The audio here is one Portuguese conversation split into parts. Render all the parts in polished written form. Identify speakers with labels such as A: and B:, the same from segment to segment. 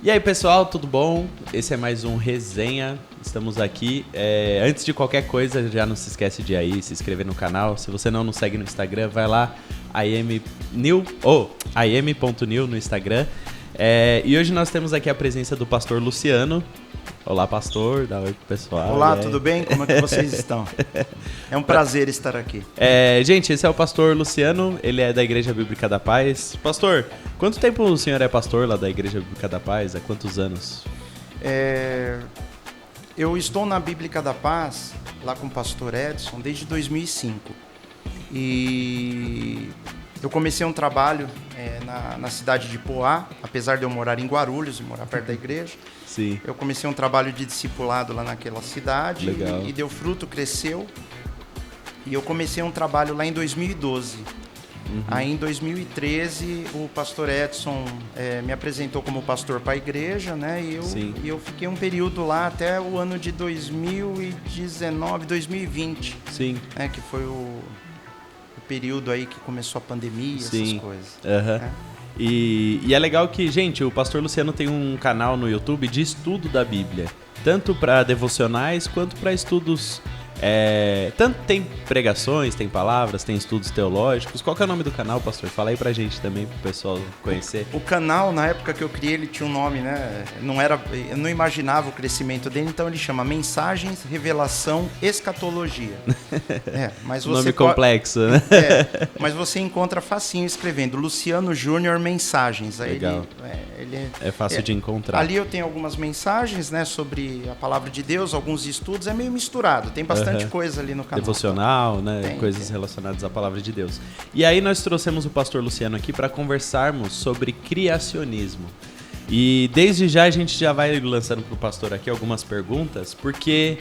A: E aí, pessoal, tudo bom? Esse é mais um Resenha. Estamos aqui. Antes de qualquer coisa, já não se esquece de aí se inscrever no canal. Se você não nos segue no Instagram, vai lá, im.new no Instagram. E hoje nós temos aqui a presença do pastor Luciano. Olá, pastor, dá oi pro pessoal.
B: Olá, tudo bem? Como é que vocês estão? É um prazer estar aqui.
A: Gente, esse é o pastor Luciano, ele é da Igreja Bíblica da Paz. Pastor, quanto tempo o senhor é pastor lá da Igreja Bíblica da Paz? Há quantos anos?
B: Eu estou na Bíblica da Paz, lá com o pastor Edson, desde 2005. E eu comecei um trabalho na cidade de Poá, apesar de eu morar em Guarulhos e morar perto da igreja.
A: Sim.
B: Eu comecei um trabalho de discipulado lá naquela cidade.
A: Legal.
B: E deu fruto, cresceu. E eu comecei um trabalho lá em 2012. Aí em 2013 o pastor Edson me apresentou como pastor para a igreja, né? E eu fiquei um período lá até o ano de 2019, 2020.
A: Sim.
B: Que foi o período aí que começou a pandemia,
A: Sim.
B: essas coisas.
A: Uhum. E é legal que, gente, o pastor Luciano tem um canal no YouTube de estudo da Bíblia, tanto para devocionais quanto para estudos. Tanto tem pregações, tem palavras, tem estudos teológicos. Qual que é o nome do canal, pastor? Fala aí pra gente também, pro pessoal conhecer.
B: O canal, na época que eu criei, ele tinha um nome, né? Eu não imaginava o crescimento dele, então ele chama Mensagens, Revelação, Escatologia. Mas você
A: nome complexo, né?
B: Mas você encontra facinho escrevendo Luciano Júnior Mensagens. Aí
A: legal.
B: Ele
A: é fácil de encontrar.
B: Ali eu tenho algumas mensagens, né, sobre a palavra de Deus, alguns estudos, é meio misturado, tem bastante coisa ali no canal.
A: Devocional, né? Coisas relacionadas à palavra de Deus. E aí nós trouxemos o pastor Luciano aqui para conversarmos sobre criacionismo. E desde já a gente já vai lançando para o pastor aqui algumas perguntas, porque,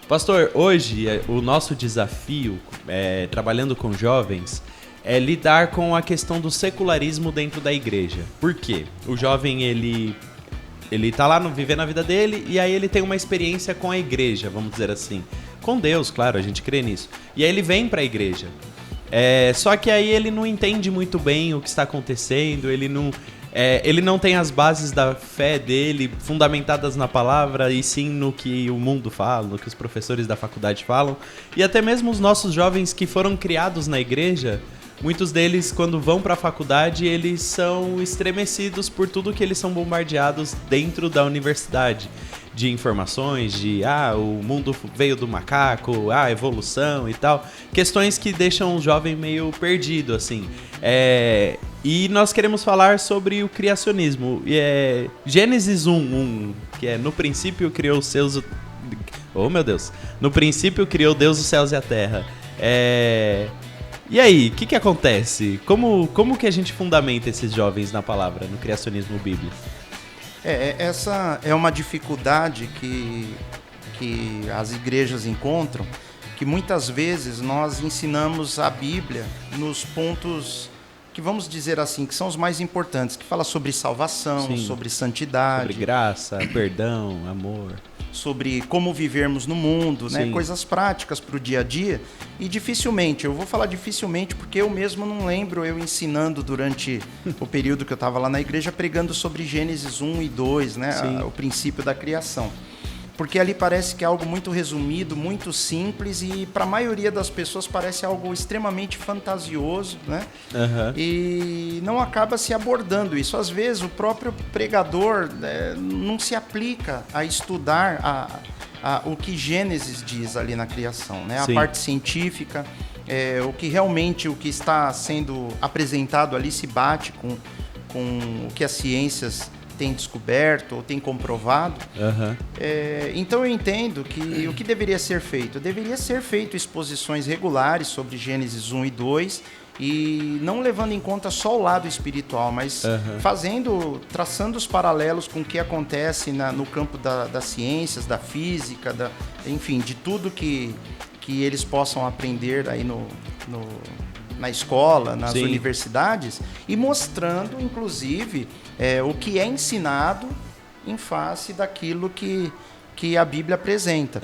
A: pastor, hoje o nosso desafio, trabalhando com jovens, é lidar com a questão do secularismo dentro da igreja. Por quê? O jovem, ele tá lá vivendo a vida dele e aí ele tem uma experiência com a igreja, vamos dizer assim. Com Deus, claro, a gente crê nisso. E aí ele vem para a igreja. Só que aí ele não entende muito bem o que está acontecendo, ele não tem as bases da fé dele fundamentadas na palavra e sim no que o mundo fala, no que os professores da faculdade falam. E até mesmo os nossos jovens que foram criados na igreja, muitos deles, quando vão para a faculdade, eles são estremecidos por tudo que eles são bombardeados dentro da universidade. De informações, o mundo veio do macaco, a evolução e tal. Questões que deixam o jovem meio perdido, assim. E nós queremos falar sobre o criacionismo. Gênesis 1:1, que é no princípio criou os seus... Oh, meu Deus! No princípio criou Deus os céus e a terra. E aí, o que acontece? Como que a gente fundamenta esses jovens na palavra, no criacionismo bíblico?
B: Essa é uma dificuldade que as igrejas encontram, que muitas vezes nós ensinamos a Bíblia nos pontos que, vamos dizer assim, que são os mais importantes, que fala sobre salvação, sim, sobre santidade,
A: sobre graça, perdão, amor,
B: sobre como vivermos no mundo, né? Coisas práticas para o dia a dia. E dificilmente, eu vou falar dificilmente porque eu mesmo não lembro eu ensinando durante o período que eu estava lá na igreja, pregando sobre Gênesis 1 e 2, né? O princípio da criação. Porque ali parece que é algo muito resumido, muito simples e para a maioria das pessoas parece algo extremamente fantasioso, né? E não acaba se abordando isso. Às vezes o próprio pregador não se aplica a estudar o que Gênesis diz ali na criação, né? A parte científica, o que está sendo apresentado ali se bate com o que as ciências tem descoberto ou tem comprovado. Então eu entendo que o que deveria ser feito? Deveria ser feito exposições regulares sobre Gênesis 1 e 2 e não levando em conta só o lado espiritual, mas traçando os paralelos com o que acontece no campo das ciências, da física, enfim, de tudo que eles possam aprender aí na escola, nas universidades, e mostrando, inclusive, o que é ensinado em face daquilo que a Bíblia apresenta.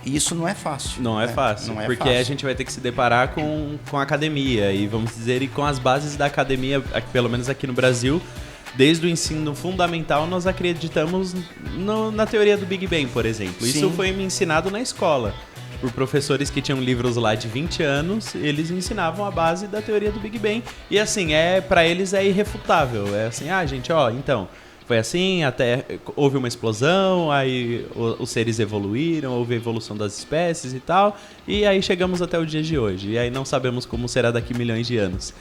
B: E isso não é fácil.
A: Não é fácil, porque fácil. A gente vai ter que se deparar com a academia e, vamos dizer, e com as bases da academia, pelo menos aqui no Brasil, desde o ensino fundamental, nós acreditamos na teoria do Big Bang, por exemplo. Sim. Isso foi me ensinado na escola. Por professores que tinham livros lá de 20 anos, eles ensinavam a base da teoria do Big Bang. E assim, para eles é irrefutável. É assim, gente, então, foi assim, até houve uma explosão, aí os seres evoluíram, houve a evolução das espécies e tal, e aí chegamos até o dia de hoje. E aí não sabemos como será daqui milhões de anos.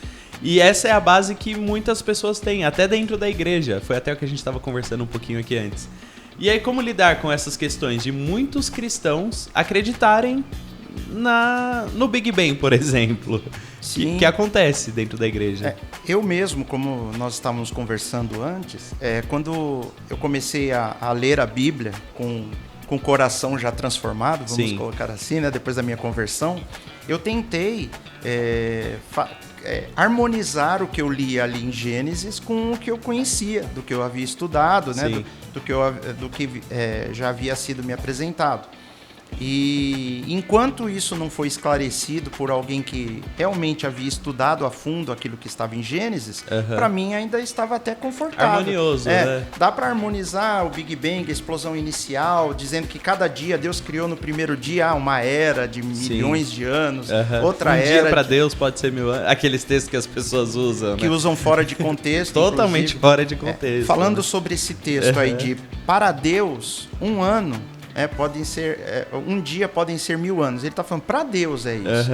A: E essa é a base que muitas pessoas têm, até dentro da igreja. Foi até o que a gente estava conversando um pouquinho aqui antes. E aí, como lidar com essas questões de muitos cristãos acreditarem no Big Bang, por exemplo, que acontece dentro da igreja?
B: Eu mesmo, como nós estávamos conversando antes, quando eu comecei a ler a Bíblia com o coração já transformado, vamos colocar assim, né, depois da minha conversão, eu tentei harmonizar o que eu li ali em Gênesis com o que eu conhecia, do que eu havia estudado, né, do que já havia sido me apresentado. E enquanto isso não foi esclarecido por alguém que realmente havia estudado a fundo aquilo que estava em Gênesis, para mim ainda estava até confortável.
A: Harmonioso, né?
B: Dá para harmonizar o Big Bang, a explosão inicial, dizendo que cada dia Deus criou no primeiro dia uma era de milhões de anos, outra era.
A: Dia para Deus pode ser 1000 anos. Aqueles textos que as pessoas usam,
B: que usam fora de contexto.
A: Totalmente fora de contexto.
B: Falando sobre esse texto aí de para Deus, um ano um dia podem ser 1000 anos. Ele está falando, para Deus é isso.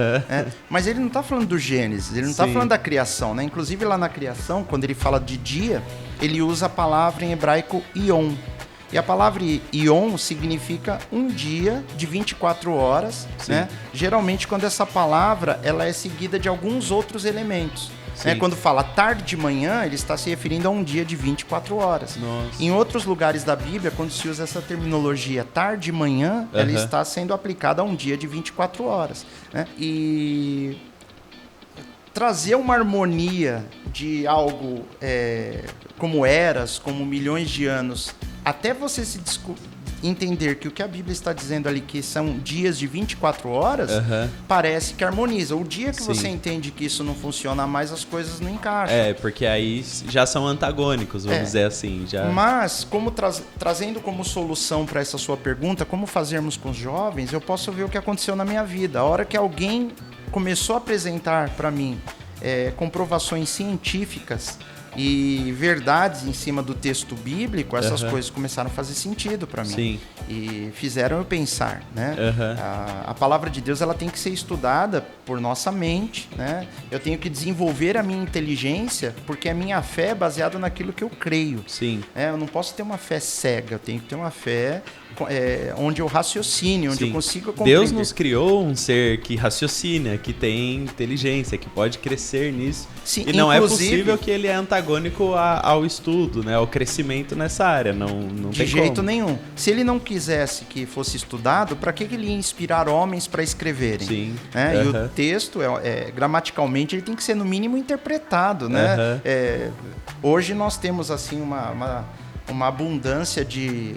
B: Mas ele não está falando do Gênesis, ele não está falando da criação, né? Inclusive lá na criação, quando ele fala de dia, ele usa a palavra em hebraico ion. E a palavra ion significa um dia de 24 horas, né? Geralmente quando essa palavra ela é seguida de alguns outros elementos. Quando fala tarde de manhã, ele está se referindo a um dia de 24 horas.
A: Nossa.
B: Em outros lugares da Bíblia, quando se usa essa terminologia tarde de manhã, ela está sendo aplicada a um dia de 24 horas. Né? E trazer uma harmonia de algo como eras, como milhões de anos, até você se entender que o que a Bíblia está dizendo ali, que são dias de 24 horas, parece que harmoniza. O dia que você entende que isso não funciona mais, as coisas não encaixam.
A: Porque aí já são antagônicos, vamos dizer assim.
B: Mas, como trazendo como solução para essa sua pergunta, como fazermos com os jovens, eu posso ver o que aconteceu na minha vida. A hora que alguém começou a apresentar para mim comprovações científicas e verdades em cima do texto bíblico, essas coisas começaram a fazer sentido para mim.
A: Sim.
B: E fizeram eu pensar, né? A palavra de Deus ela tem que ser estudada por nossa mente, né? Eu tenho que desenvolver a minha inteligência, porque a minha fé é baseada naquilo que eu creio.
A: Sim.
B: Eu não posso ter uma fé cega, eu tenho que ter uma fé onde eu raciocine, onde eu consiga compreender.
A: Deus nos criou um ser que raciocina, que tem inteligência, que pode crescer nisso.
B: Sim,
A: e não é possível que ele é antagônico ao estudo, né, ao crescimento nessa área. Não
B: de
A: tem
B: jeito
A: como.
B: nenhum. Se ele não quisesse que fosse estudado, para que ele ia inspirar homens para escreverem?
A: Sim.
B: E o texto, gramaticalmente, ele tem que ser no mínimo interpretado, né? Hoje nós temos assim uma abundância de...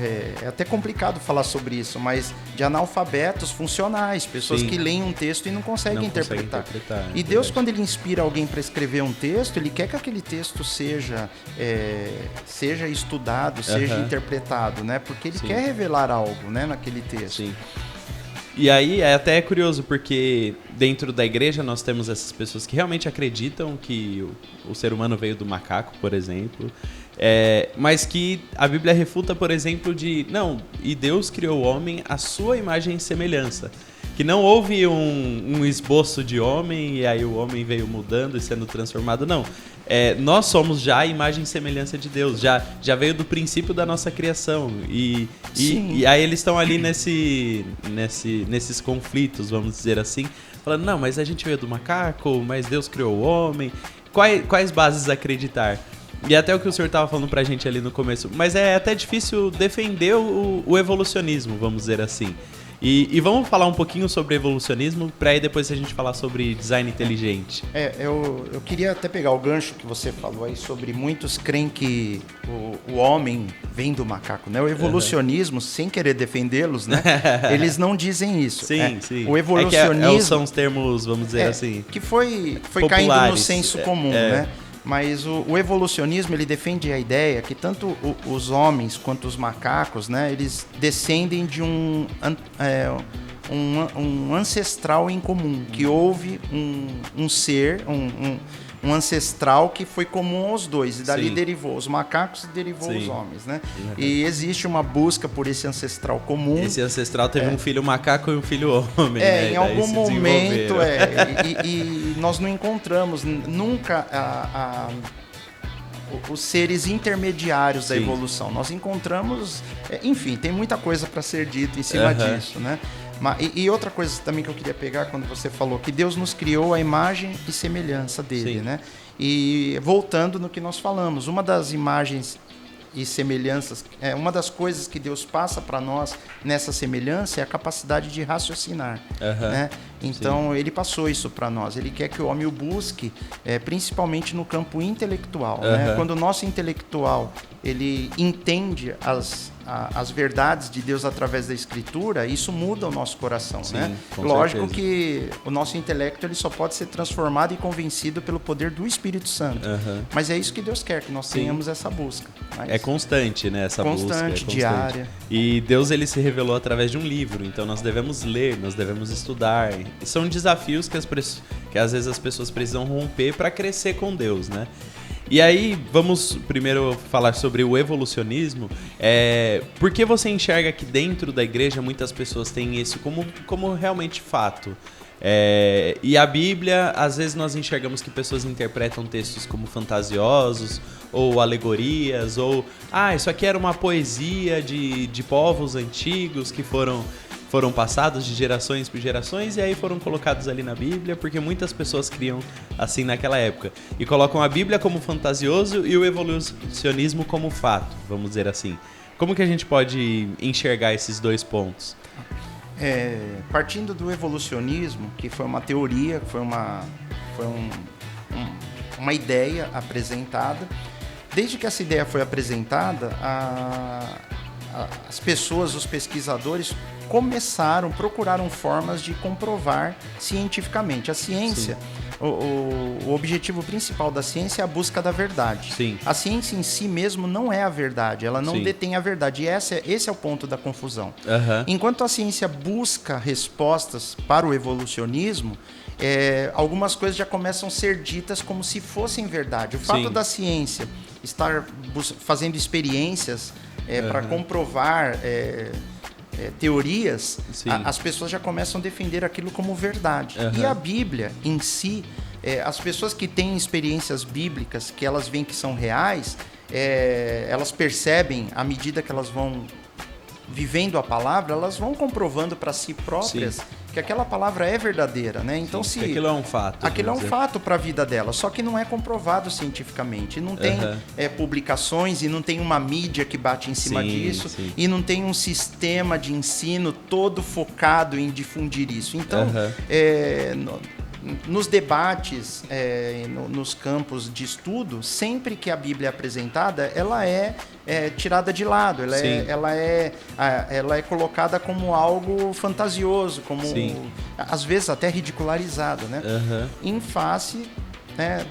B: É até complicado falar sobre isso, mas de analfabetos funcionais, pessoas que leem um texto e não conseguem interpretar. E Deus, quando ele inspira alguém para escrever um texto, ele quer que aquele texto seja estudado, seja interpretado, né? Porque ele quer revelar algo, né, naquele texto.
A: Sim. E aí é até curioso, porque dentro da igreja nós temos essas pessoas que realmente acreditam que o ser humano veio do macaco, por exemplo, mas que a Bíblia refuta, por exemplo, e Deus criou o homem à sua imagem e semelhança. Que não houve um esboço de homem e aí o homem veio mudando e sendo transformado, não. Nós somos já a imagem e semelhança de Deus, já veio do princípio da nossa criação. E aí eles estão ali nesses conflitos, vamos dizer assim, falando, não, mas a gente veio do macaco, mas Deus criou o homem. Quais bases acreditar? E até o que o senhor estava falando pra gente ali no começo, mas é até difícil defender o evolucionismo, vamos dizer assim. E vamos falar um pouquinho sobre evolucionismo, para aí depois a gente falar sobre design inteligente.
B: Eu queria até pegar o gancho que você falou aí sobre muitos creem que o homem vem do macaco, né? O evolucionismo, sem querer defendê-los, né? Eles não dizem isso.
A: Sim.
B: O evolucionismo...
A: são os termos, vamos dizer assim,
B: que foi
A: populares.
B: caindo no senso comum, né? Mas o evolucionismo, ele defende a ideia que tanto os homens quanto os macacos, né, eles descendem de um ancestral em comum, que houve um ser, um ancestral que foi comum aos dois, e dali Sim. derivou os macacos e derivou Sim. os homens, né? Uhum. E existe uma busca por esse ancestral comum.
A: Esse ancestral teve um filho macaco e um filho homem, né?
B: Em algum momento, e nós não encontramos nunca os seres intermediários Sim. da evolução. Nós encontramos, enfim, tem muita coisa para ser dito em cima disso, né? E outra coisa também que eu queria pegar quando você falou que Deus nos criou a imagem e semelhança dele, Sim. né? E voltando no que nós falamos, uma das imagens e semelhanças, uma das coisas que Deus passa para nós nessa semelhança é a capacidade de raciocinar, né? Então, Sim. Ele passou isso para nós. Ele quer que o homem o busque, principalmente no campo intelectual, né? Quando o nosso intelectual ele entende as verdades de Deus através da Escritura, isso muda o nosso coração, Sim, né? Lógico certeza. Que o nosso intelecto ele só pode ser transformado e convencido pelo poder do Espírito Santo. Mas é isso que Deus quer, que nós Sim. tenhamos essa busca. Mas
A: é constante, né? Essa busca.
B: Constante, diária.
A: E Deus ele se revelou através de um livro, então nós devemos ler, nós devemos estudar. E são desafios que às vezes as pessoas precisam romper para crescer com Deus, né? E aí, vamos primeiro falar sobre o evolucionismo. Por que você enxerga que dentro da igreja muitas pessoas têm isso como realmente fato? E a Bíblia, às vezes nós enxergamos que pessoas interpretam textos como fantasiosos, ou alegorias, ou isso aqui era uma poesia de povos antigos que foram passados de gerações por gerações e aí foram colocados ali na Bíblia, porque muitas pessoas criam assim naquela época. E colocam a Bíblia como fantasioso e o evolucionismo como fato, vamos dizer assim. Como que a gente pode enxergar esses dois pontos?
B: Partindo do evolucionismo, que foi uma teoria, foi uma ideia apresentada, desde que essa ideia foi apresentada, as pessoas, os pesquisadores procuraram formas de comprovar cientificamente. A ciência, o objetivo principal da ciência é a busca da verdade.
A: Sim.
B: A ciência em si mesmo não é a verdade, ela não
A: Sim.
B: detém a verdade. E esse é o ponto da confusão. Enquanto a ciência busca respostas para o evolucionismo, algumas coisas já começam a ser ditas como se fossem verdade. O fato Sim. da ciência estar fazendo experiências para comprovar teorias, as pessoas já começam a defender aquilo como verdade. E a Bíblia em si, as pessoas que têm experiências bíblicas, que elas veem que são reais, elas percebem, à medida que elas vão vivendo a palavra, elas vão comprovando para si próprias Sim. que aquela palavra é verdadeira, né? Então,
A: se aquilo é um fato.
B: Aquilo é um fato para a vida dela, só que não é comprovado cientificamente. Não tem publicações e não tem uma mídia que bate em cima disso Sim. e não tem um sistema de ensino todo focado em difundir isso. Então, nos debates, nos campos de estudo, sempre que a Bíblia é apresentada, ela é tirada de lado, ela é colocada como algo fantasioso, como às vezes até ridicularizado, né? Em face, né,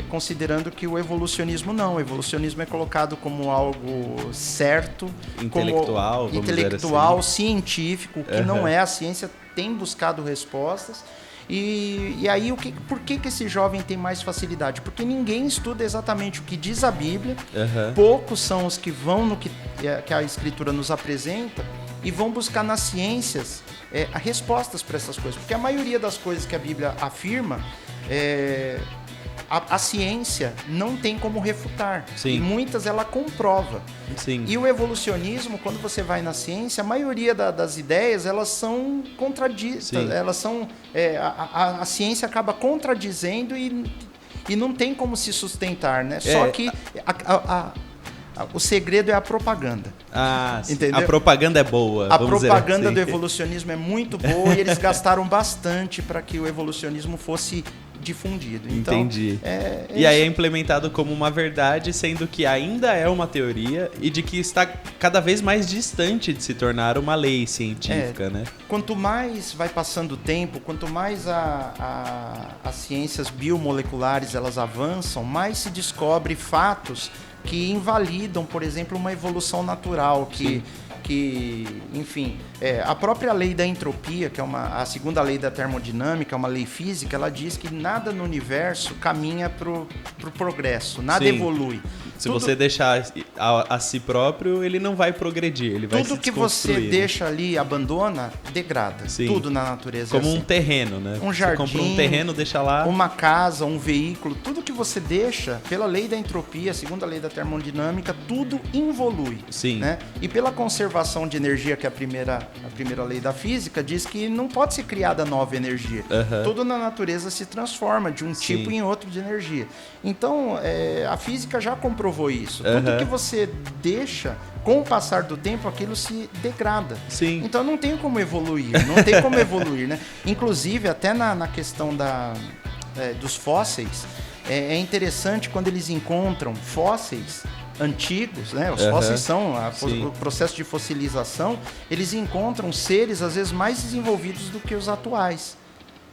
B: considerando que o evolucionismo não, o evolucionismo é colocado como algo certo, intelectual, assim. Científico, que não é. A ciência tem buscado respostas. E aí, por que esse jovem tem mais facilidade? Porque ninguém estuda exatamente o que diz a Bíblia, poucos são os que vão no que a Escritura nos apresenta e vão buscar nas ciências respostas para essas coisas. Porque a maioria das coisas que a Bíblia afirma, a ciência não tem como refutar.
A: Sim.
B: E muitas ela comprova.
A: Sim.
B: E o evolucionismo, quando você vai na ciência, a maioria das ideias, elas são contraditas. Elas são, a ciência acaba contradizendo e não tem como se sustentar, né? Só que o segredo é a propaganda.
A: Entendeu? A propaganda é boa.
B: A propaganda do evolucionismo é muito boa e eles gastaram bastante para que o evolucionismo fosse difundido. Então,
A: entendi. E aí é implementado como uma verdade, sendo que ainda é uma teoria e de que está cada vez mais distante de se tornar uma lei científica, né?
B: Quanto mais vai passando o tempo, quanto mais as ciências biomoleculares elas avançam, mais se descobre fatos que invalidam, por exemplo, uma evolução natural, que enfim, a própria lei da entropia, que é a segunda lei da termodinâmica, uma lei física, ela diz que nada no universo caminha para o progresso, nada evolui.
A: Se você deixar a si próprio, ele não vai progredir, ele vai se
B: desconstruir. Tudo que você deixa ali, abandona, degrada. Sim. Tudo na natureza
A: como um terreno, né?
B: Um jardim,
A: você compra um terreno, deixa lá...
B: Uma casa, um veículo, tudo que você deixa, pela lei da entropia, a segunda lei da termodinâmica, tudo involui.
A: Sim.
B: Né? E pela conservação de energia, que é a primeira lei da física, diz que não pode ser criada nova energia. Tudo na natureza se transforma de um tipo em outro de energia. Então, a física já comprovou isso. Tudo que você deixa, com o passar do tempo, aquilo se degrada.
A: Sim.
B: Então não tem como evoluir, não tem como evoluir, né? Inclusive, até na questão dos fósseis, é interessante quando eles encontram fósseis antigos, né? Os fósseis são o processo de fossilização, eles encontram seres às vezes mais desenvolvidos do que os atuais.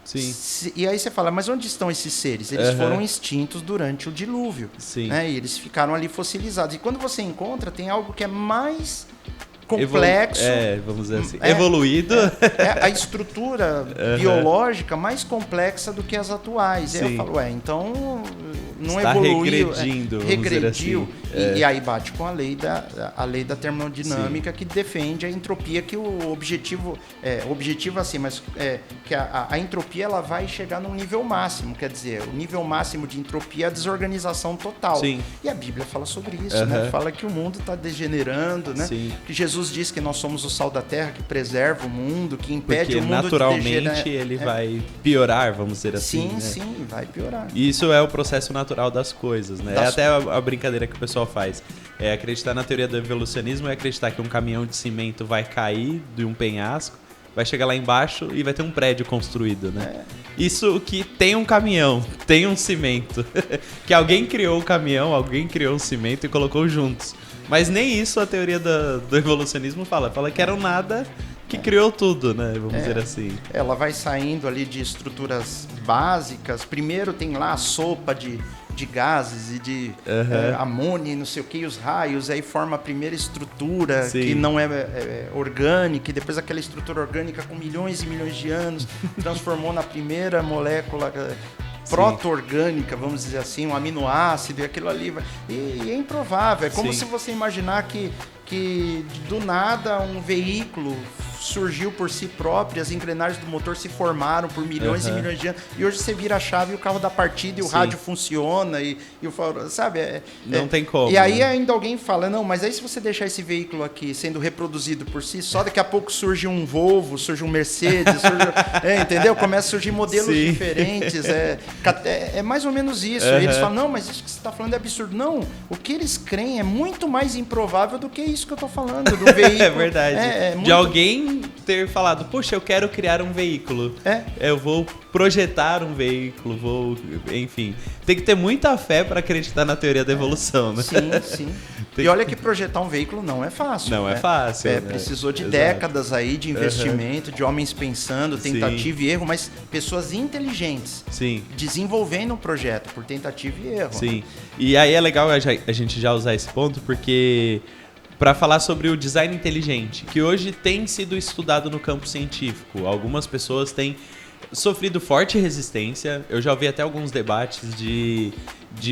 A: Sim.
B: E aí você fala, mas onde estão esses seres? Eles foram extintos durante o dilúvio.
A: Sim.
B: Né? E eles ficaram ali fossilizados. E quando você encontra, tem algo que é mais complexo.
A: Vamos dizer assim. Evoluído.
B: A estrutura biológica mais complexa do que as atuais. E aí eu falo, então não
A: está
B: evoluiu.
A: Regredindo.
B: Regrediu. E aí bate com a lei da termodinâmica, que defende a entropia, que o objetivo assim, mas que a entropia ela vai chegar num nível máximo. Quer dizer, o nível máximo de entropia é a desorganização total.
A: Sim.
B: E a Bíblia fala sobre isso, né? Fala que o mundo está degenerando, né?
A: Sim.
B: Que Jesus diz que nós somos o sal da terra, que preserva o mundo, que impede o mundo
A: naturalmente
B: de degenerar.
A: Ele vai piorar, vamos dizer assim.
B: Sim, sim, vai piorar.
A: E isso é o processo natural das coisas, né? É até a brincadeira que o pessoal faz. É acreditar na teoria do evolucionismo, é acreditar que um caminhão de cimento vai cair de um penhasco, vai chegar lá embaixo e vai ter um prédio construído, né? Isso que tem um caminhão, tem um cimento. Que alguém criou o caminhão, alguém criou o cimento e colocou juntos. Mas nem isso a teoria do evolucionismo fala. Fala que era um nada que criou tudo, né? Vamos dizer assim.
B: Ela vai saindo ali de estruturas básicas. Primeiro tem lá a sopa de gases e de amônia e não sei o que, os raios, aí forma a primeira estrutura que não é orgânica, e depois aquela estrutura orgânica com milhões e milhões de anos transformou na primeira molécula proto-orgânica, vamos dizer assim, um aminoácido, e aquilo ali e é improvável, é como se você imaginar que do nada um veículo surgiu por si próprio, as engrenagens do motor se formaram por milhões e milhões de anos, e hoje você vira a chave e o carro dá partida e o rádio funciona e o farol, sabe?
A: Não tem como.
B: E aí ainda alguém fala, não, mas aí se você deixar esse veículo aqui sendo reproduzido por si, só daqui a pouco surge um Volvo, surge um Mercedes, entendeu? Começa a surgir modelos diferentes, é mais ou menos isso. E eles falam, não, mas isso que você está falando é absurdo. Não, o que eles creem é muito mais improvável do que isso que eu estou falando, do veículo.
A: É verdade. De alguém ter falado, poxa, eu quero criar um veículo. Eu vou projetar um veículo, enfim. Tem que ter muita fé para acreditar na teoria da evolução, né?
B: Sim. E olha que projetar um veículo não é fácil.
A: Não é fácil. Né?
B: Precisou de décadas aí de investimento, de homens pensando, tentativa e erro, mas pessoas inteligentes desenvolvendo um projeto por tentativa e erro.
A: Sim. E aí é legal a gente já usar esse ponto, porque para falar sobre o design inteligente, que hoje tem sido estudado no campo científico. Algumas pessoas têm sofrido forte resistência. Eu já ouvi até alguns debates de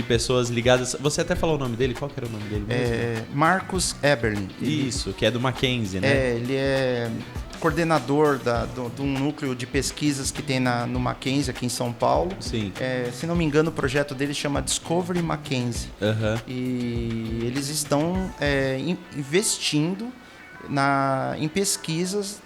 A: pessoas ligadas... Você até falou o nome dele? Qual que era o nome dele mesmo?
B: Marcus Eberlin.
A: Isso, que é do Mackenzie, né?
B: Ele é coordenador de um núcleo de pesquisas que tem no Mackenzie, aqui em São Paulo.
A: Sim.
B: Se não me engano, o projeto dele chama Discovery Mackenzie. E eles estão investindo em pesquisas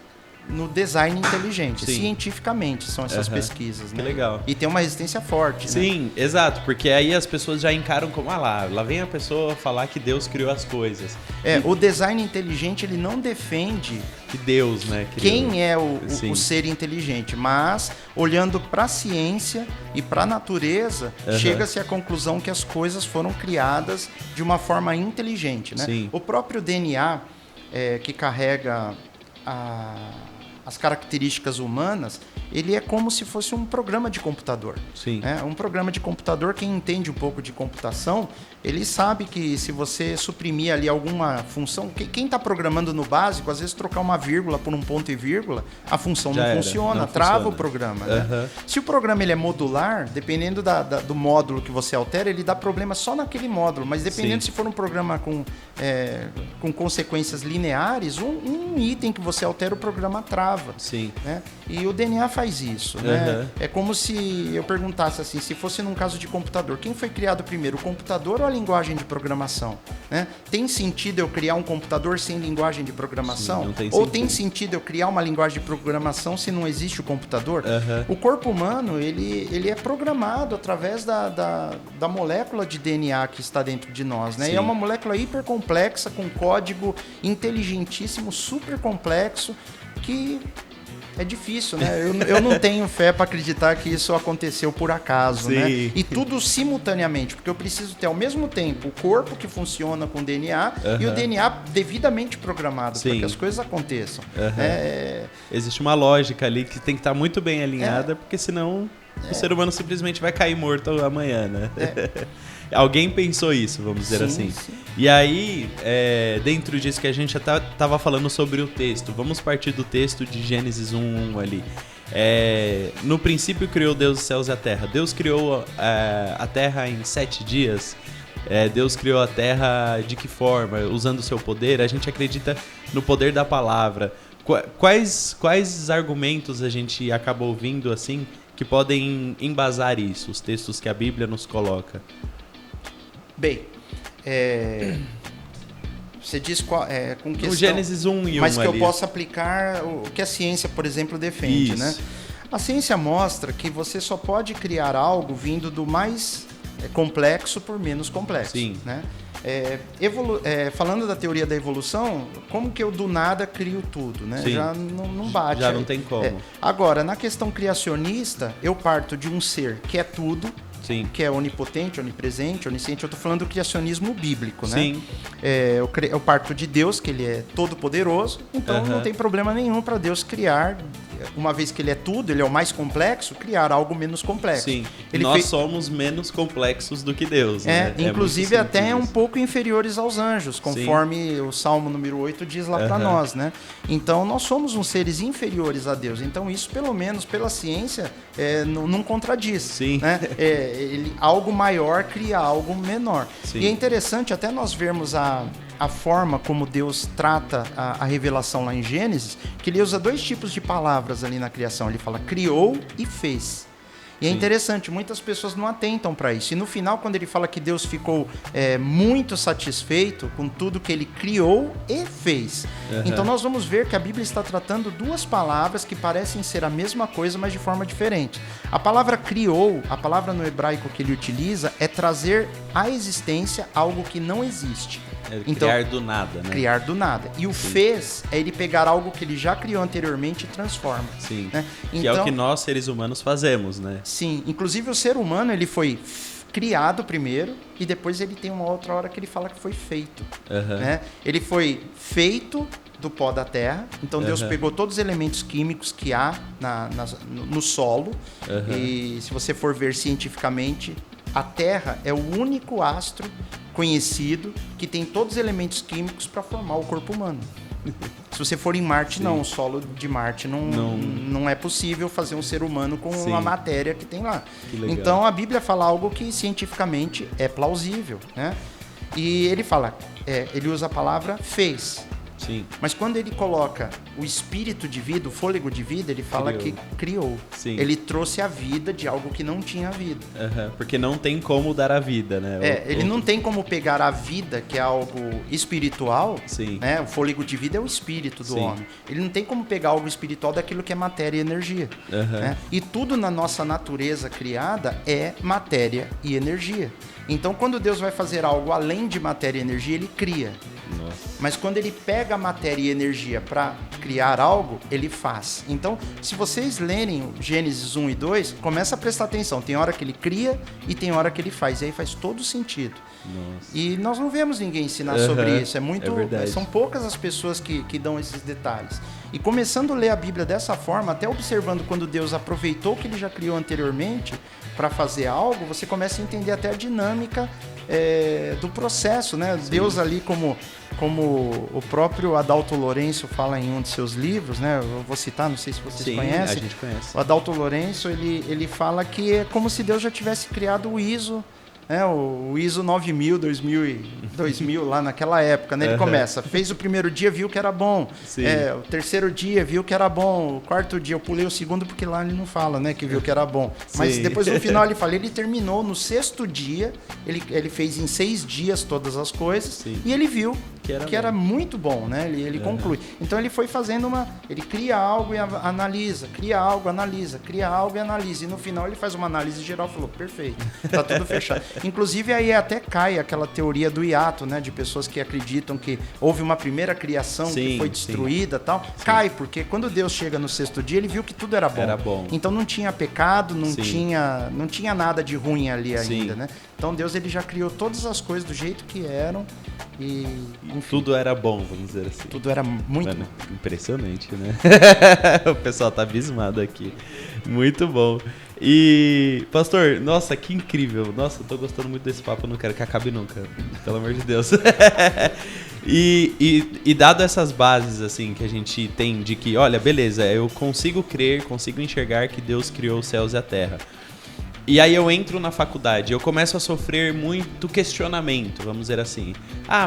B: no design inteligente. Cientificamente são essas pesquisas, né?
A: Que legal.
B: E tem uma resistência forte,
A: Sim, né? Exato, porque aí as pessoas já encaram como, lá vem a pessoa falar que Deus criou as coisas.
B: O design inteligente, ele não defende
A: que Deus, né?
B: Quem é o ser inteligente. Mas, olhando para a ciência e para a natureza, chega-se à conclusão que as coisas foram criadas de uma forma inteligente, né?
A: Sim.
B: O próprio DNA, que carrega as características humanas, ele é como se fosse um programa de computador.
A: Sim.
B: Um programa de computador, quem entende um pouco de computação, ele sabe que se você suprimir ali alguma função, quem está programando no básico, às vezes trocar uma vírgula por um ponto e vírgula, a função não funciona, trava o programa. Né? Se o programa ele é modular, dependendo do módulo que você altera, ele dá problema só naquele módulo, mas dependendo se for um programa com consequências lineares, um item que você altera, o programa trava.
A: Sim.
B: Né? E o DNA faz isso. Né? É como se eu perguntasse assim, se fosse num caso de computador, quem foi criado primeiro, o computador ou a linguagem de programação? Né? Tem sentido eu criar um computador sem linguagem de programação?
A: Sim,
B: ou tem sentido eu criar uma linguagem de programação se não existe o computador? O corpo humano, ele é programado através da molécula de DNA que está dentro de nós. Né? E é uma molécula hiper complexa, com código inteligentíssimo, super complexo, que é difícil, né? Eu não tenho fé para acreditar que isso aconteceu por acaso, né? E tudo simultaneamente, porque eu preciso ter ao mesmo tempo o corpo que funciona com DNA e o DNA devidamente programado para que as coisas aconteçam.
A: Existe uma lógica ali que tem que estar muito bem alinhada, porque senão o ser humano simplesmente vai cair morto amanhã, né? Alguém pensou isso, vamos dizer assim. Sim. E aí, dentro disso que a gente já estava falando sobre o texto, vamos partir do texto de Gênesis 1:1 ali. No princípio criou Deus os céus e a terra. Deus criou a terra em 7 dias. Deus criou a terra de que forma? Usando o seu poder. A gente acredita no poder da palavra. Quais argumentos a gente acaba ouvindo assim que podem embasar isso? Os textos que a Bíblia nos coloca.
B: Bem, você diz com questão...
A: O Gênesis 1:1
B: mas que
A: ali.
B: eu possa aplicar o que a ciência, por exemplo, defende, né? A ciência mostra que você só pode criar algo vindo do mais complexo por menos complexo.
A: Sim.
B: Né? Falando da teoria da evolução, como que eu do nada crio tudo? Né? Já não bate.
A: Já não tem como.
B: Agora, na questão criacionista, eu parto de um ser que é tudo, que é onipotente, onipresente, onisciente. Eu estou falando do criacionismo bíblico, né?
A: Sim.
B: Eu parto de Deus, que ele é todo poderoso, então não tem problema nenhum para Deus criar, uma vez que ele é tudo, ele é o mais complexo, criar algo menos complexo.
A: Sim. Nós somos menos complexos do que Deus, né?
B: Inclusive até um pouco inferiores aos anjos, conforme o Salmo número 8 diz lá para nós, né? Então nós somos uns seres inferiores a Deus. Então isso, pelo menos pela ciência, não contradiz.
A: Sim.
B: Né? Algo maior cria algo menor. Sim. E é interessante até nós vermos a forma como Deus trata a revelação lá em Gênesis, que ele usa 2 tipos de palavras ali na criação. Ele fala criou e fez. E é interessante, muitas pessoas não atentam para isso. E no final, quando ele fala que Deus ficou muito satisfeito com tudo que ele criou e fez. Então nós vamos ver que a Bíblia está tratando 2 palavras que parecem ser a mesma coisa, mas de forma diferente. A palavra criou, a palavra no hebraico que ele utiliza, é trazer à existência algo que não existe.
A: Criar do nada, né?
B: Criar do nada. E o fez é ele pegar algo que ele já criou anteriormente e transforma.
A: Sim.
B: Né?
A: Que é o que nós, seres humanos, fazemos, né?
B: Sim. Inclusive, o ser humano, ele foi criado primeiro e depois ele tem uma outra hora que ele fala que foi feito. Né? Ele foi feito do pó da terra. Então, Deus pegou todos os elementos químicos que há no solo. E se você for ver cientificamente, a Terra é o único astro conhecido que tem todos os elementos químicos para formar o corpo humano. Se você for em Marte, não. O solo de Marte não é possível fazer um ser humano com a matéria que tem lá. Então, a Bíblia fala algo que cientificamente é plausível, né? E ele fala, ele usa a palavra fez.
A: Sim.
B: Mas quando ele coloca o espírito de vida, o fôlego de vida, ele fala que criou.
A: Sim.
B: Ele trouxe a vida de algo que não tinha vida.
A: Porque não tem como dar a vida, né?
B: Ele não tem como pegar a vida, que é algo espiritual, né? O fôlego de vida é o espírito do homem. Ele não tem como pegar algo espiritual daquilo que é matéria e energia. Né? E tudo na nossa natureza criada é matéria e energia. Então, quando Deus vai fazer algo além de matéria e energia, ele cria.
A: Nossa.
B: Mas quando ele pega a matéria e energia para criar algo, ele faz. Então, se vocês lerem Gênesis 1 e 2, começa a prestar atenção. Tem hora que ele cria e tem hora que ele faz. E aí faz todo sentido.
A: Nossa.
B: E nós não vemos ninguém ensinar sobre isso.
A: São
B: poucas as pessoas que dão esses detalhes. E começando a ler a Bíblia dessa forma, até observando quando Deus aproveitou o que ele já criou anteriormente para fazer algo, você começa a entender até a dinâmica do processo, né? Sim. Deus ali, como o próprio Adalto Lourenço fala em um de seus livros, né? Eu vou citar, não sei se vocês conhecem.
A: A gente conhece.
B: O Adalto Lourenço, ele fala que é como se Deus já tivesse criado o ISO, o ISO 9000, 2000 lá naquela época, né? Ele começa, fez o primeiro dia, viu que era bom. O terceiro dia, viu que era bom. O quarto dia, eu pulei o segundo porque lá ele não fala, né? Que viu que era bom. Mas Sim. Depois no final ele fala, ele terminou no sexto dia, ele fez em 6 dias todas as coisas. Sim. E ele viu que era muito bom, né? Ele conclui. Então ele foi fazendo ele cria algo e analisa, cria algo, analisa, cria algo e analisa. E no final ele faz uma análise geral e falou, perfeito, tá tudo fechado. Inclusive aí até cai aquela teoria do hiato, né? De pessoas que acreditam que houve uma primeira criação que foi destruída e tal. Sim. Cai, porque quando Deus chega no sexto dia, ele viu que tudo era bom. Então não tinha pecado, não tinha nada de ruim ali ainda, né? Então Deus ele já criou todas as coisas do jeito que eram e enfim,
A: tudo era bom, vamos dizer assim.
B: Tudo era muito bom.
A: Impressionante, né? O pessoal tá abismado aqui. Muito bom. E, pastor, nossa, que incrível. Nossa, eu tô gostando muito desse papo, eu não quero que acabe nunca. Pelo amor de Deus. E dado essas bases, assim, que a gente tem de que, olha, beleza, eu consigo crer, consigo enxergar que Deus criou os céus e a terra. E aí eu entro na faculdade, eu começo a sofrer muito questionamento, vamos dizer assim.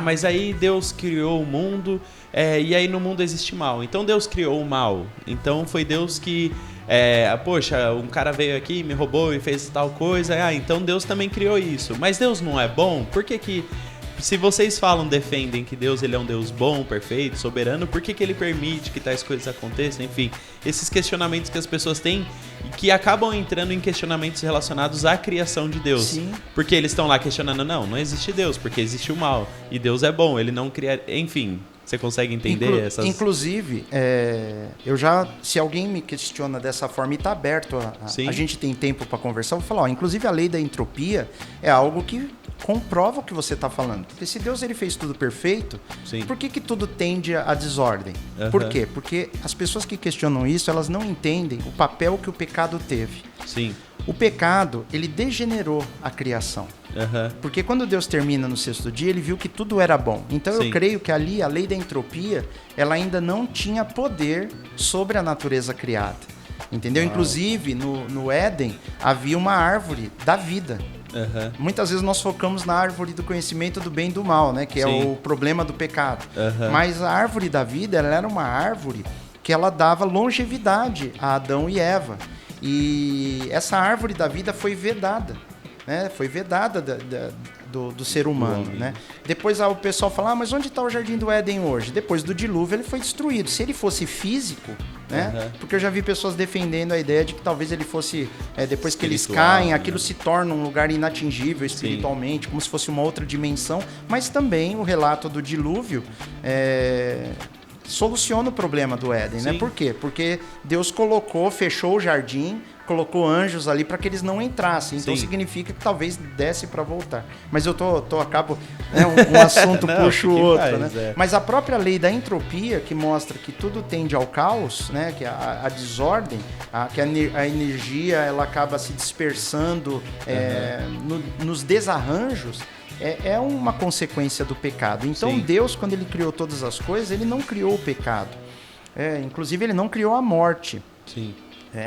A: Mas aí Deus criou o mundo, e aí no mundo existe mal. Então Deus criou o mal. Então foi Deus que... poxa, um cara veio aqui, me roubou e fez tal coisa. Então Deus também criou isso. Mas Deus não é bom? Por que se vocês defendem que Deus ele é um Deus bom, perfeito, soberano, por que ele permite que tais coisas aconteçam? Enfim, esses questionamentos que as pessoas têm e que acabam entrando em questionamentos relacionados à criação de Deus. Sim. Porque eles estão lá questionando, não existe Deus, porque existe o mal. E Deus é bom, ele não cria... Enfim, você consegue entender essas...
B: Inclusive, se alguém me questiona dessa forma e está aberto, a gente tem tempo para conversar, eu vou falar, inclusive a lei da entropia é algo que comprova o que você está falando. Porque se Deus ele fez tudo perfeito, Sim. por que tudo tende à desordem? Por quê? Porque as pessoas que questionam isso, elas não entendem o papel que o pecado teve.
A: Sim.
B: O pecado, ele degenerou a criação. Porque quando Deus termina no sexto dia, ele viu que tudo era bom. Então Sim. eu creio que ali a lei da entropia, ela ainda não tinha poder sobre a natureza criada. Entendeu? Inclusive, no Éden, havia uma árvore da vida. Muitas vezes nós focamos na árvore do conhecimento do bem e do mal, né? Que é o problema do pecado. Mas a árvore da vida, ela era uma árvore que ela dava longevidade a Adão e Eva. E essa árvore da vida foi vedada, né? Foi vedada do ser humano, né? Depois o pessoal fala, mas onde está o Jardim do Éden hoje? Depois do dilúvio ele foi destruído. Se ele fosse físico, né? Porque eu já vi pessoas defendendo a ideia de que talvez ele fosse, depois que eles caem, aquilo se torna um lugar inatingível espiritualmente, como se fosse uma outra dimensão. Mas também o relato do dilúvio soluciona o problema do Éden, né? Por quê? Porque Deus fechou o jardim, colocou anjos ali para que eles não entrassem. Então significa que talvez desse para voltar. Mas eu acabo, né, um assunto puxa o outro, né? Mas a própria lei da entropia, que mostra que tudo tende ao caos, né? Que a desordem, que a energia ela acaba se dispersando nos desarranjos, é uma consequência do pecado. Então Deus, quando ele criou todas as coisas, ele não criou o pecado. Inclusive ele não criou a morte.
A: Sim.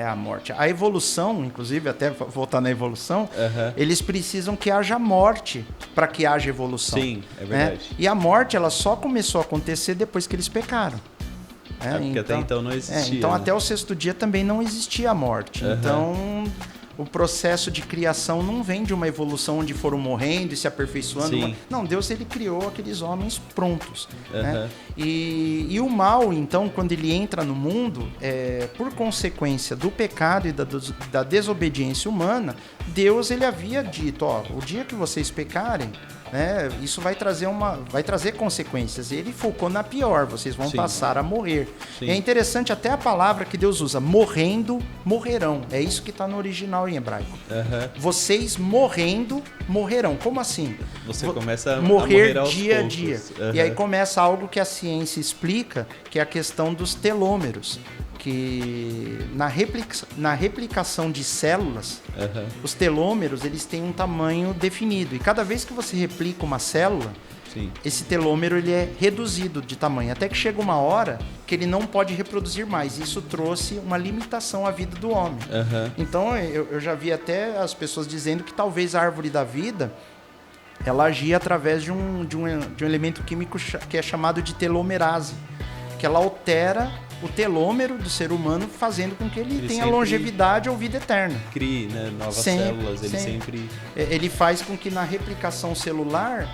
B: A morte. A evolução, inclusive, até voltar na evolução, eles precisam que haja morte para que haja evolução.
A: Sim, é verdade.
B: E a morte ela só começou a acontecer depois que eles pecaram.
A: Porque até então não existia.
B: Então até o sexto dia também não existia a morte. Então o processo de criação não vem de uma evolução onde foram morrendo e se aperfeiçoando. Não, Deus ele criou aqueles homens prontos. Né? E o mal, então, quando ele entra no mundo, por consequência do pecado e da desobediência humana, Deus ele havia dito, o dia que vocês pecarem, né? Isso vai trazer consequências. Ele focou na pior, vocês vão passar a morrer. Sim. É interessante até a palavra que Deus usa, morrendo, morrerão. É isso que está no original em hebraico. Vocês morrendo, morrerão. Como assim?
A: Você começa a
B: morrer dia a dia. E aí começa algo que a ciência explica, que é a questão dos telômeros. Que na replicação de células, os telômeros eles têm um tamanho definido. E cada vez que você replica uma célula, sim, esse telômero ele é reduzido de tamanho. Até que chega uma hora que ele não pode reproduzir mais. Isso trouxe uma limitação à vida do homem. Então eu já vi até as pessoas dizendo que talvez a árvore da vida ela agia através de um elemento químico que é chamado de telomerase, que ela altera o telômero do ser humano, fazendo com que ele tenha longevidade ou vida eterna.
A: Crie, né, novas células,
B: ele faz com que na replicação celular,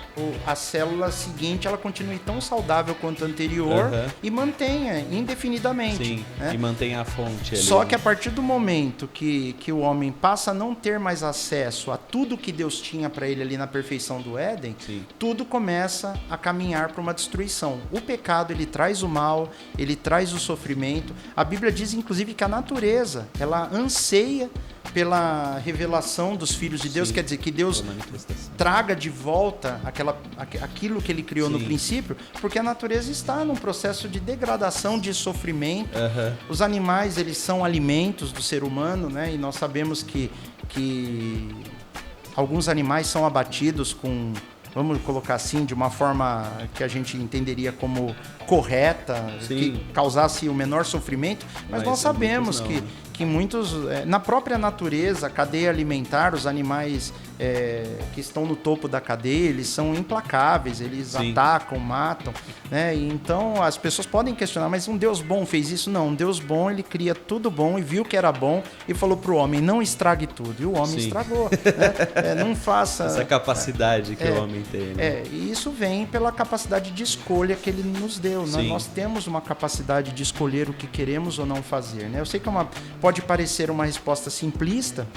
B: a célula seguinte ela continue tão saudável quanto a anterior e mantenha indefinidamente.
A: Sim, né? E mantenha a fonte ali.
B: Só que a partir do momento que o homem passa a não ter mais acesso a tudo que Deus tinha para ele ali na perfeição do Éden, sim, tudo começa a caminhar para uma destruição. O pecado, ele traz o mal, ele traz o sofrimento. A Bíblia diz, inclusive, que a natureza, ela anseia pela revelação dos filhos de Deus, sim, quer dizer, que Deus traga de volta aquilo que ele criou, sim, no princípio, porque a natureza está num processo de degradação, de sofrimento. Os animais, eles são alimentos do ser humano, né? E nós sabemos que alguns animais são abatidos com, vamos colocar assim, de uma forma que a gente entenderia como correta, sim, que causasse o menor sofrimento, mas nós sabemos que muitos, na própria natureza, a cadeia alimentar, os animais que estão no topo da cadeia, eles são implacáveis, eles, sim, atacam, matam, né? E então as pessoas podem questionar, mas um Deus bom fez isso? Não, um Deus bom, ele cria tudo bom e viu que era bom e falou para o homem, não estrague tudo. E o homem, sim, estragou. Né? Não faça...
A: Essa capacidade que o homem tem. Né?
B: E isso vem pela capacidade de escolha que ele nos deu. Né? Nós temos uma capacidade de escolher o que queremos ou não fazer. Né? Eu sei que pode parecer uma resposta simplista,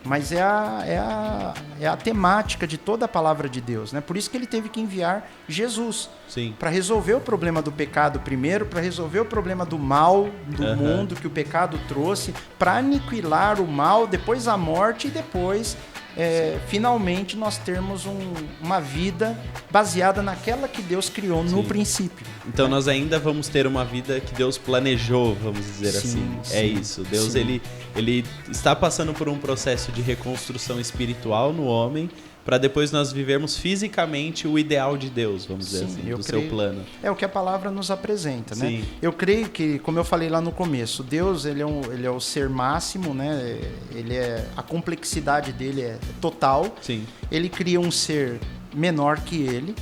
B: mas é a temática de toda a palavra de Deus, né? Por isso que ele teve que enviar Jesus para resolver o problema do pecado primeiro, para resolver o problema do mal do mundo que o pecado trouxe, para aniquilar o mal, depois a morte e depois finalmente nós termos uma vida baseada naquela que Deus criou, sim, no princípio.
A: Então nós ainda vamos ter uma vida que Deus planejou, vamos dizer, sim, assim. É isso. Deus, ele está passando por um processo de reconstrução espiritual no homem, para depois nós vivermos fisicamente o ideal de Deus, vamos dizer, sim, assim, do seu plano.
B: É o que a palavra nos apresenta, né?
A: Sim.
B: Eu creio que, como eu falei lá no começo, Deus, ele é o ser máximo, né? A complexidade dele é total.
A: Sim.
B: Ele cria um ser menor que ele.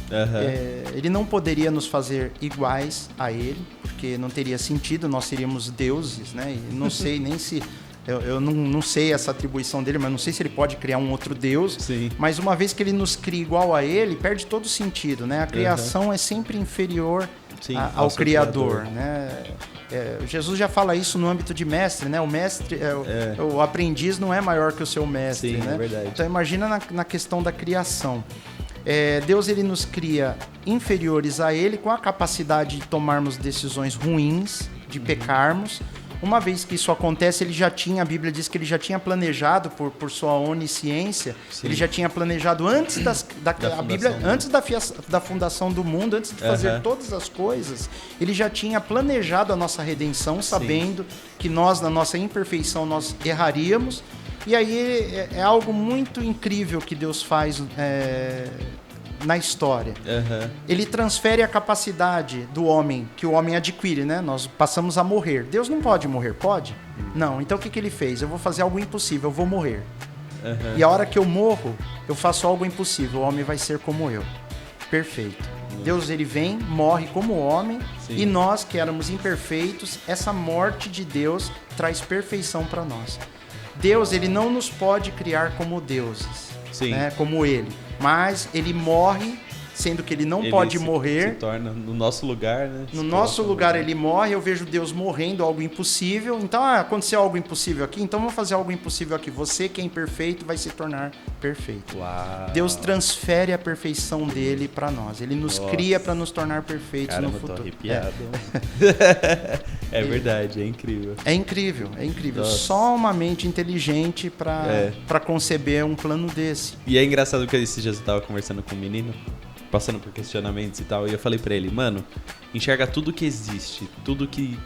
B: Ele não poderia nos fazer iguais a ele, porque não teria sentido, nós seríamos deuses, né? E não sei nem se... Eu não sei essa atribuição dele, mas não sei se ele pode criar um outro Deus.
A: Sim.
B: Mas uma vez que ele nos cria igual a ele, perde todo o sentido, né? A criação é sempre inferior, sim, ao Criador, né? Jesus já fala isso no âmbito de mestre, né? O mestre, o aprendiz não é maior que o seu mestre,
A: sim,
B: né?
A: É verdade.
B: Então imagina na questão da criação. Deus, ele nos cria inferiores a ele, com a capacidade de tomarmos decisões ruins, de pecarmos. Uma vez que isso acontece, a Bíblia diz que ele já tinha planejado, por sua onisciência, sim, ele já tinha planejado antes antes da fundação do mundo, antes de fazer todas as coisas, ele já tinha planejado a nossa redenção, sabendo, sim, que nós, na nossa imperfeição, nós erraríamos. E aí é algo muito incrível que Deus faz na história. Ele transfere a capacidade do homem, que o homem adquire, né? Nós passamos a morrer. Deus não pode morrer, pode? Não. Então o que ele fez? Eu vou fazer algo impossível, eu vou morrer. E a hora que eu morro, eu faço algo impossível, o homem vai ser como eu. Perfeito. Deus, ele vem, morre como homem, sim, e nós que éramos imperfeitos, essa morte de Deus traz perfeição para nós. Deus, ele não nos pode criar como deuses, sim, né? Como ele. Mas ele morre sendo que ele não pode morrer.
A: Se torna no nosso lugar, né?
B: No nosso lugar ele morre, eu vejo Deus morrendo, algo impossível. Então, aconteceu algo impossível aqui, então vamos fazer algo impossível aqui. Você que é imperfeito vai se tornar perfeito.
A: Uau.
B: Deus transfere a perfeição dele para nós. Ele nos cria para nos tornar perfeitos.
A: Caramba,
B: no futuro.
A: Tô arrepiado. É verdade, é incrível.
B: É incrível, é incrível. Nossa. Só uma mente inteligente para conceber um plano desse.
A: E é engraçado que esses dias eu tava conversando com um menino, passando por questionamentos e tal, e eu falei pra ele, mano, enxerga tudo que existe, tudo que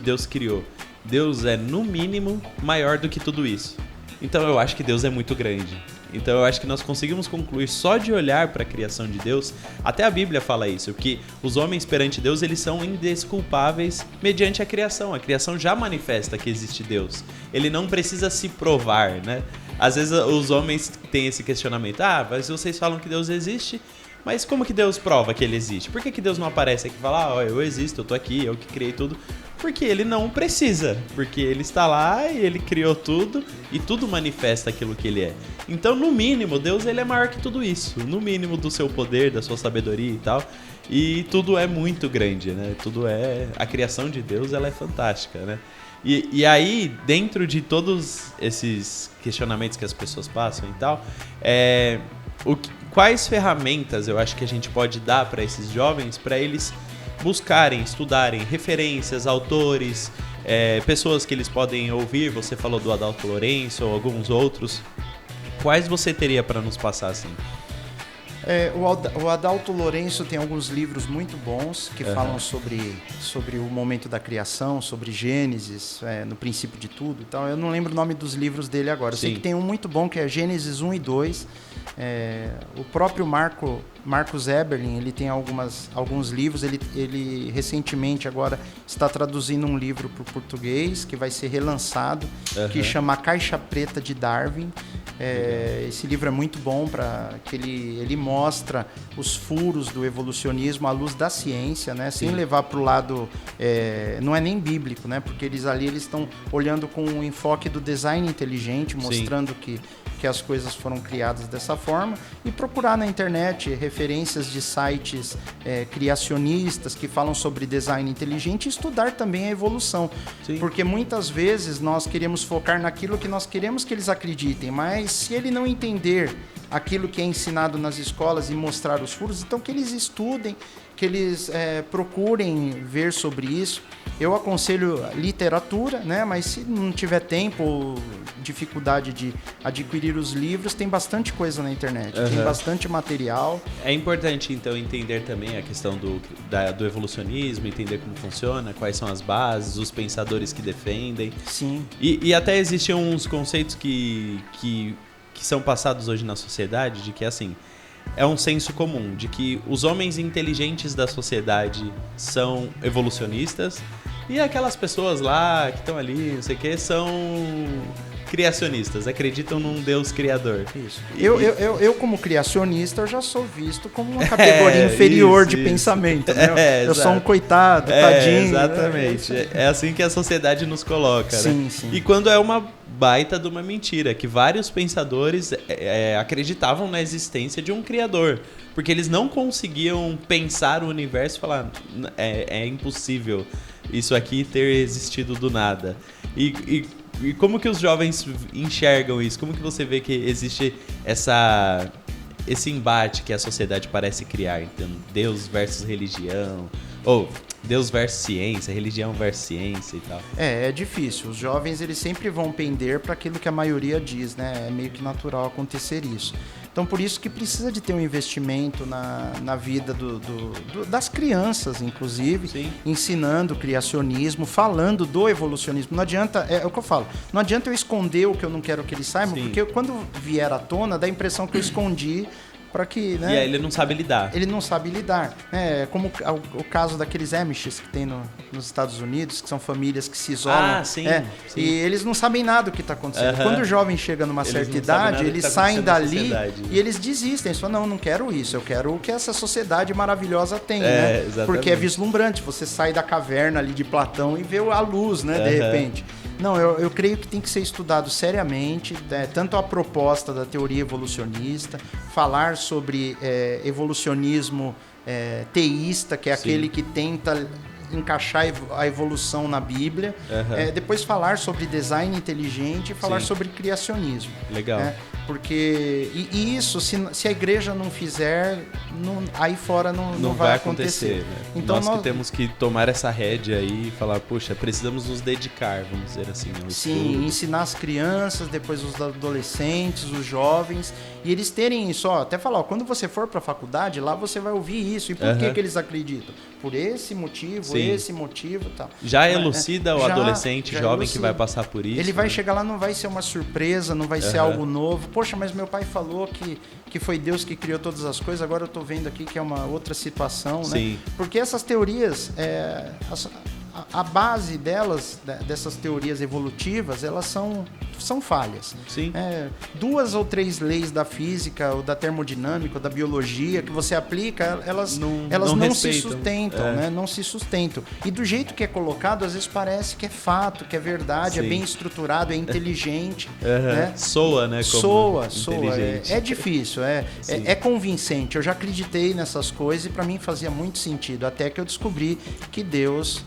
A: Deus criou. Deus é, no mínimo, maior do que tudo isso. Então eu acho que Deus é muito grande. Então eu acho que nós conseguimos concluir só de olhar para a criação de Deus, até a Bíblia fala isso, que os homens perante Deus, eles são indesculpáveis mediante a criação já manifesta que existe Deus, ele não precisa se provar, né? Às vezes os homens têm esse questionamento, mas vocês falam que Deus existe, mas como que Deus prova que ele existe? Por que Deus não aparece aqui e fala, eu existo, eu tô aqui, eu que criei tudo? Porque ele não precisa, porque ele está lá e ele criou tudo e tudo manifesta aquilo que ele é. Então, no mínimo, Deus ele é maior que tudo isso, no mínimo do seu poder, da sua sabedoria e tal. E tudo é muito grande, né? A criação de Deus, ela é fantástica, né? E aí, dentro de todos esses questionamentos que as pessoas passam e tal, quais ferramentas eu acho que a gente pode dar para esses jovens, para eles buscarem, estudarem referências, autores, pessoas que eles podem ouvir? Você falou do Adalto Lourenço ou alguns outros. Quais você teria para nos passar assim?
B: O Adalto Lourenço tem alguns livros muito bons que falam sobre o momento da criação, sobre Gênesis, no princípio de tudo. Então, eu não lembro o nome dos livros dele agora. Eu sei que tem um muito bom que é Gênesis 1 e 2. O próprio Marcus Eberlin, ele tem alguns livros. Ele recentemente agora está traduzindo um livro para o português que vai ser relançado, que chama A Caixa Preta de Darwin. Esse livro é muito bom que ele mostra os furos do evolucionismo à luz da ciência, né? Sem levar para o lado, não é nem bíblico, né? Porque eles estão olhando com o enfoque do design inteligente, mostrando que as coisas foram criadas dessa forma, e procurar na internet referências de sites criacionistas que falam sobre design inteligente e estudar também a evolução. Porque muitas vezes nós queremos focar naquilo que nós queremos que eles acreditem, mas se ele não entender aquilo que é ensinado nas escolas e mostrar os furos, então que eles estudem, que eles procurem ver sobre isso. Eu aconselho literatura, né? Mas se não tiver tempo ou dificuldade de adquirir os livros, tem bastante coisa na internet, tem bastante material.
A: É importante, então, entender também a questão do evolucionismo, entender como funciona, quais são as bases, os pensadores que defendem.
B: Sim.
A: E até existem uns conceitos que são passados hoje na sociedade, de que, assim, é um senso comum, de que os homens inteligentes da sociedade são evolucionistas e aquelas pessoas lá que estão ali, não sei o que, são criacionistas, acreditam num Deus criador.
B: Isso. Eu como criacionista, eu já sou visto como uma categoria inferior de pensamento, né? Eu sou um coitado, tadinho.
A: Exatamente. É assim que a sociedade nos coloca,
B: sim,
A: né?
B: Sim.
A: E quando é uma baita de uma mentira, que vários pensadores acreditavam na existência de um criador, porque eles não conseguiam pensar o universo e falar, é impossível isso aqui ter existido do nada. E como que os jovens enxergam isso? Como que você vê que existe esse embate que a sociedade parece criar? Então, Deus versus religião, ou Deus versus ciência, religião versus ciência e tal.
B: É difícil. Os jovens, eles sempre vão pender para aquilo que a maioria diz, né? É meio que natural acontecer isso. Então, por isso que precisa de ter um investimento na vida das crianças, inclusive, ensinando criacionismo, falando do evolucionismo. Não adianta, é o que eu falo, não adianta eu esconder o que eu não quero que eles saibam, porque quando vier à tona, dá a impressão que eu escondi, para que, né?
A: E aí ele não sabe lidar.
B: Ele não sabe lidar. Como o caso daqueles Amishes que tem nos Estados Unidos, que são famílias que se isolam.
A: Sim.
B: E eles não sabem nada do que está acontecendo. Quando o jovem chega numa certa idade, eles saem dali e eles desistem. Eles falam, não quero isso. Eu quero o que essa sociedade maravilhosa tem, né?
A: Exatamente.
B: Porque é vislumbrante. Você sai da caverna ali de Platão e vê a luz, né? De repente. Não, eu creio que tem que ser estudado seriamente, tanto a proposta da teoria evolucionista, falar sobre evolucionismo teísta, que é aquele que tenta encaixar a evolução na Bíblia, depois falar sobre design inteligente e falar sobre criacionismo.
A: Legal.
B: Porque isso, se a igreja não fizer, aí fora não vai acontecer.
A: Né?
B: Então
A: nós que temos que tomar essa rédea aí e falar, poxa, precisamos nos dedicar, vamos dizer assim.
B: Sim, estudo. Ensinar as crianças, depois os adolescentes, os jovens, e eles terem isso, até falar, quando você for para a faculdade, lá você vai ouvir isso. E por que eles acreditam? Por esse motivo, esse motivo e tal.
A: Já elucida o adolescente, jovem que vai passar por isso.
B: Ele vai chegar lá, não vai ser uma surpresa, não vai ser algo novo. Poxa, mas meu pai falou que foi Deus que criou todas as coisas, agora eu estou vendo aqui que é uma outra situação, né? Porque essas teorias, a base dessas teorias evolutivas, elas são falhas.
A: Sim.
B: 2 ou 3 leis da física, ou da termodinâmica, ou da biologia, que você aplica, elas não se sustentam, né? Não se sustentam. E do jeito que é colocado, às vezes parece que é fato, que é verdade, é bem estruturado, é inteligente. Né?
A: Soa, né?
B: Soa. É difícil, é convincente. Eu já acreditei nessas coisas e para mim fazia muito sentido, até que eu descobri que Deus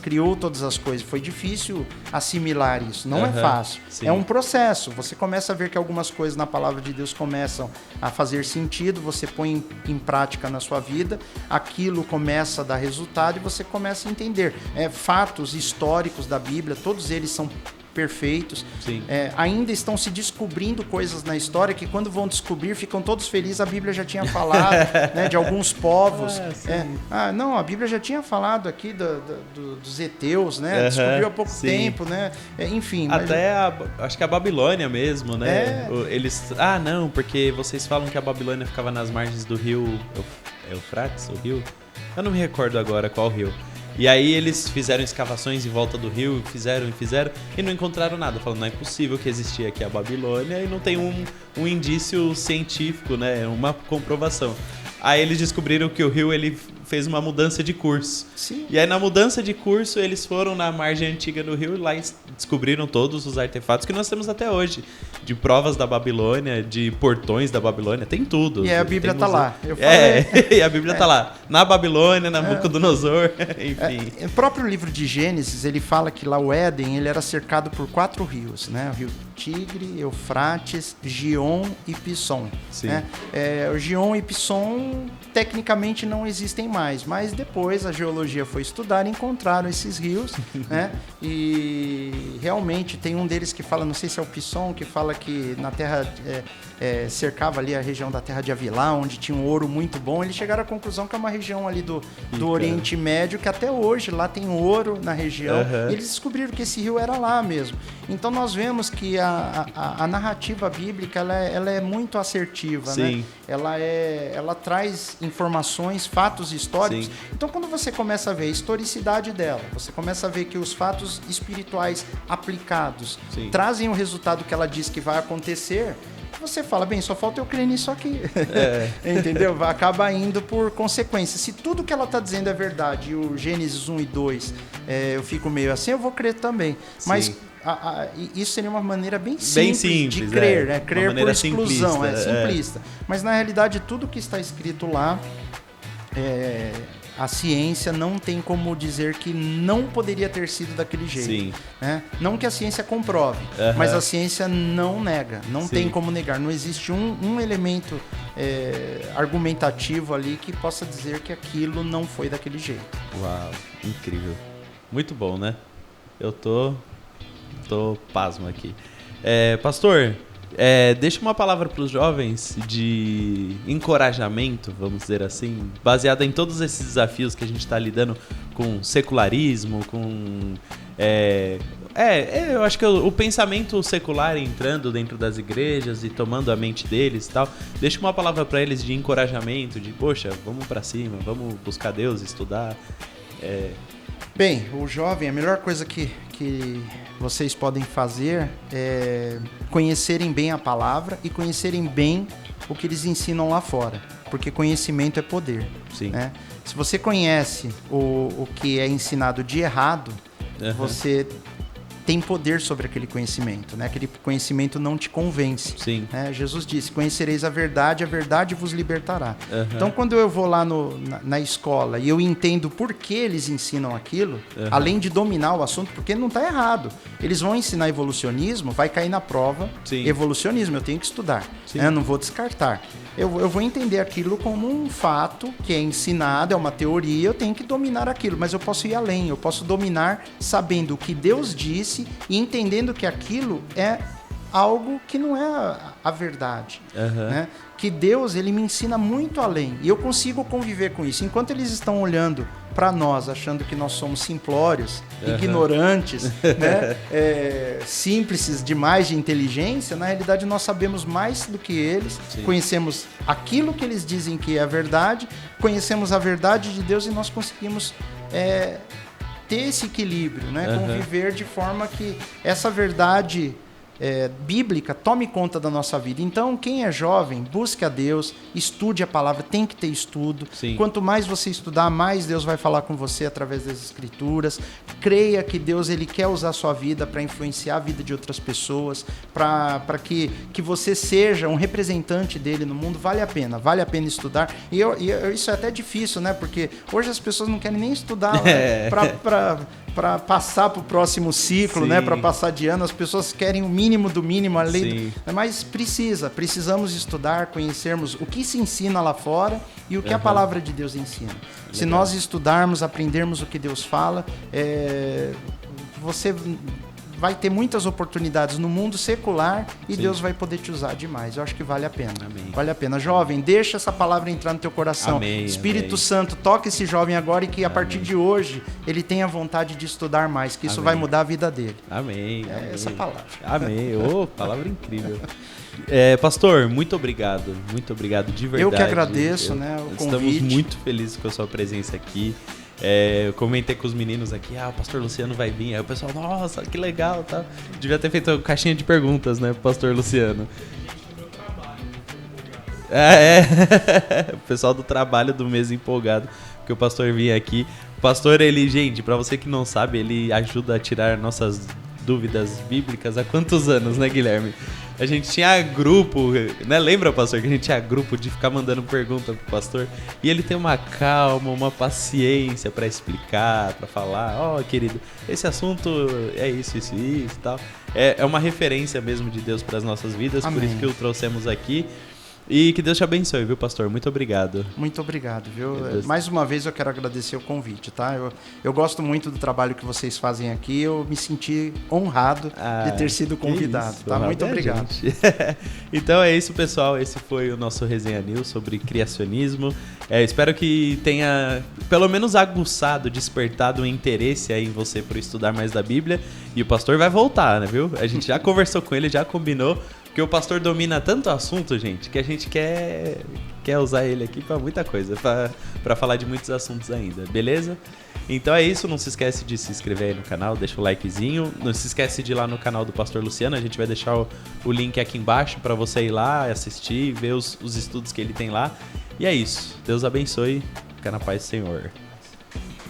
B: criou todas as coisas. Foi difícil assimilar isso. Não é fácil.
A: Sim.
B: É um processo. Você começa a ver que algumas coisas na palavra de Deus começam a fazer sentido, você põe em prática na sua vida, aquilo começa a dar resultado e você começa a entender. Fatos históricos da Bíblia, todos eles são perfeitos. Ainda estão se descobrindo coisas na história que quando vão descobrir ficam todos felizes. A Bíblia já tinha falado né, de alguns povos. Não, a Bíblia já tinha falado aqui dos heteus, né? Descobriu há pouco tempo, né? Enfim.
A: Até acho que a Babilônia mesmo, né? Eles, não, porque vocês falam que a Babilônia ficava nas margens do rio Eufrates, o rio? Eu não me recordo agora qual rio. E aí eles fizeram escavações em volta do rio, fizeram e não encontraram nada. Falaram, não é possível que existia aqui a Babilônia e não tem um indício científico, né? Uma comprovação. Aí eles descobriram que o rio ele fez uma mudança de curso.
B: Sim.
A: E aí na mudança de curso eles foram na margem antiga do rio e lá descobriram todos os artefatos que nós temos até hoje. De provas da Babilônia, de portões da Babilônia, tem tudo.
B: E a Bíblia tá lá.
A: E a Bíblia tá lá. Na Babilônia, na Nabucodonosor, enfim.
B: O próprio livro de Gênesis, ele fala que lá o Éden, ele era cercado por 4 rios, né? O rio Tigre, Eufrates, Gion e Pisson.
A: Sim.
B: Né? O Gion e Pisson tecnicamente não existem mais, mas depois a geologia foi estudar e encontraram esses rios, né? E realmente tem um deles que fala, não sei se é o Pisson, que fala que na terra cercava ali a região da terra de Avilá, onde tinha um ouro muito bom. Eles chegaram à conclusão que é uma região ali do Oriente Médio, que até hoje lá tem ouro na região. E eles descobriram que esse rio era lá mesmo. Então nós vemos que a narrativa bíblica ela é muito assertiva,
A: Sim.
B: né? Ela traz informações, fatos históricos.
A: Sim.
B: Então quando você começa a ver a historicidade dela, você começa a ver que os fatos espirituais aplicados trazem o resultado que ela diz que vai acontecer, você fala, bem, só falta eu crer nisso aqui. Entendeu? Acaba indo por consequência. Se tudo que ela está dizendo é verdade e o Gênesis 1 e 2 eu fico meio assim, eu vou crer também.
A: Sim.
B: Mas isso seria uma maneira bem simples de crer, né? Crer por exclusão, simplista. Mas na realidade tudo que está escrito lá, a ciência não tem como dizer que não poderia ter sido daquele jeito.
A: Sim.
B: Né? Não que a ciência comprove, mas a ciência não nega, não tem como negar. Não existe um elemento argumentativo ali que possa dizer que aquilo não foi daquele jeito.
A: Uau, incrível. Muito bom, né? Eu tô pasmo aqui. Pastor, deixa uma palavra para os jovens de encorajamento, vamos dizer assim, baseada em todos esses desafios que a gente está lidando com secularismo, com... eu acho que o pensamento secular entrando dentro das igrejas e tomando a mente deles e tal. Deixa uma palavra para eles de encorajamento, de, poxa, vamos para cima, vamos buscar Deus, estudar.
B: Bem, o jovem, a melhor coisa que vocês podem fazer é conhecerem bem a palavra e conhecerem bem o que eles ensinam lá fora, porque conhecimento é poder.
A: Sim.
B: Né? Se você conhece o que é ensinado de errado, você tem poder sobre aquele conhecimento, né? Aquele conhecimento não te convence.
A: Sim.
B: Né? Jesus disse, conhecereis a verdade vos libertará. Então, quando eu vou lá na escola e eu entendo por que eles ensinam aquilo, além de dominar o assunto, porque não está errado. Eles vão ensinar evolucionismo, vai cair na prova. Sim. Evolucionismo, eu tenho que estudar. Né? Eu não vou descartar. Eu vou entender aquilo como um fato que é ensinado, é uma teoria, eu tenho que dominar aquilo, mas eu posso ir além, eu posso dominar sabendo o que Deus disse e entendendo que aquilo é algo que não é a verdade, né? Que Deus, ele me ensina muito além, e eu consigo conviver com isso. Enquanto eles estão olhando para nós, achando que nós somos simplórios, ignorantes, né? Simples demais de inteligência, na realidade nós sabemos mais do que eles. Sim. Conhecemos aquilo que eles dizem que é a verdade, conhecemos a verdade de Deus e nós conseguimos ter esse equilíbrio, né? Conviver de forma que essa verdade bíblica tome conta da nossa vida. Então, quem é jovem, busque a Deus, estude a palavra, tem que ter estudo. Sim. Quanto mais você estudar, mais Deus vai falar com você através das Escrituras. Creia que Deus, ele quer usar a sua vida para influenciar a vida de outras pessoas, para que você seja um representante dele no mundo. Vale a pena estudar. E isso é até difícil, né? Porque hoje as pessoas não querem nem estudar para passar para o próximo ciclo, né? Para passar de ano. As pessoas querem o mínimo do mínimo, a lei mas precisamos estudar, conhecermos o que se ensina lá fora e o que a palavra de Deus ensina. Legal. Se nós estudarmos, aprendermos o que Deus fala, você vai ter muitas oportunidades no mundo secular e Deus vai poder te usar demais. Eu acho que vale a pena. Amém. Vale a pena. Jovem, deixa essa palavra entrar no teu coração. Amém, Espírito Santo, toca esse jovem agora e que a partir de hoje ele tenha vontade de estudar mais, que isso vai mudar a vida dele.
A: Amém.
B: Essa palavra.
A: Amém. Palavra incrível. Pastor, muito obrigado de verdade.
B: Eu que agradeço, né, o convite.
A: Estamos muito felizes com a sua presença aqui. Eu comentei com os meninos aqui, o pastor Luciano vai vir. Aí o pessoal, nossa, que legal, tá? Devia ter feito caixinha de perguntas, né, pro pastor Luciano. O pessoal do trabalho do mês empolgado que o pastor vinha aqui. O pastor, ele, gente, pra você que não sabe, ele ajuda a tirar nossas dúvidas bíblicas há quantos anos, né, Guilherme? A gente tinha grupo, né? Lembra, pastor, que a gente tinha grupo de ficar mandando pergunta pro pastor? E ele tem uma calma, uma paciência pra explicar, pra falar, querido, esse assunto é isso e tal. É uma referência mesmo de Deus pras nossas vidas. Amém. Por isso que o trouxemos aqui. E que Deus te abençoe, viu, pastor? Muito obrigado.
B: Muito obrigado, viu? Mais uma vez eu quero agradecer o convite, tá? Eu gosto muito do trabalho que vocês fazem aqui. Eu me senti honrado de ter sido convidado, tá? Muito obrigado.
A: Então é isso, pessoal. Esse foi o nosso Resenha News sobre criacionismo. Espero que tenha, pelo menos, aguçado, despertado um interesse aí em você por estudar mais da Bíblia. E o pastor vai voltar, né, viu? A gente já conversou com ele, já combinou. Porque o pastor domina tanto assunto, gente, que a gente quer usar ele aqui pra muita coisa, pra falar de muitos assuntos ainda, beleza? Então é isso, não se esquece de se inscrever aí no canal, deixa o likezinho, não se esquece de ir lá no canal do pastor Luciano, a gente vai deixar o link aqui embaixo pra você ir lá, assistir, ver os estudos que ele tem lá. E é isso, Deus abençoe, fica na paz do Senhor.